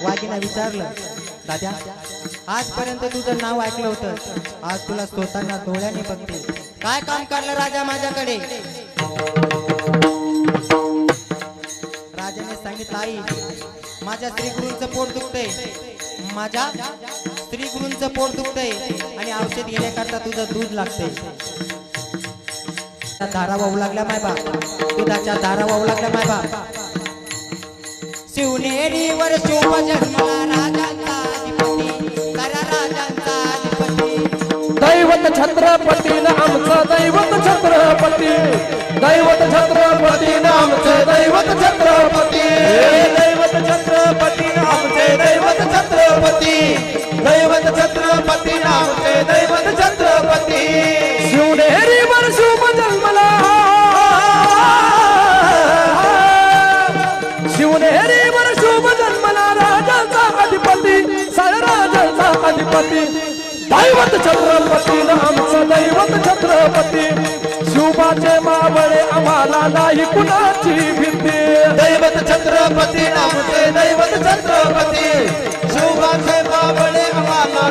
वाघीनं विचारलं, दादा आजपर्यंत तुझं नाव ऐकलं होतं, आज तुला स्वतःना डोळ्याने बघते, काय काम करलं राजा माझ्याकडे? राजाने सांगितलं, आई माझ्या श्रीगुरूंचं पोट दुखतंय, माझ्या श्रीगुरूंचं पोट दुखतंय आणि औषध घेण्याकरता तुझं दूध लागतंय. धारा वाहू लागल्या माय बाप, दुधाच्या धारा वाहू लागल्या माय बाप. शिवनेरीवर शुभ जन्मला राजांचा अधिपती, साऱ्या राजांचा अधिपती. दैवत छत्रपती आमचं दैवत छत्रपती, दैवत छत्रपती आमचे दैवत छत्रपती, दैवत छत्रपती आमचे दैवत छत्रपती, दैवत छत्रपती आमचे दैवत छत्रपती. शिवनेरीवर शुभ जन्मला, शिवनेरीवर शुभ जन्मला राजांचा अधिपती, साऱ्या राजांचा अधिपती. दैवत छत्रपती आमचं दैवत छत्रपती, शिवबाचे मावळे आम्हाला नाही कुणाची भीती. दैवत छत्रपती आमचे दैवत छत्रपती, शिवबाचे मावळे आम्हाला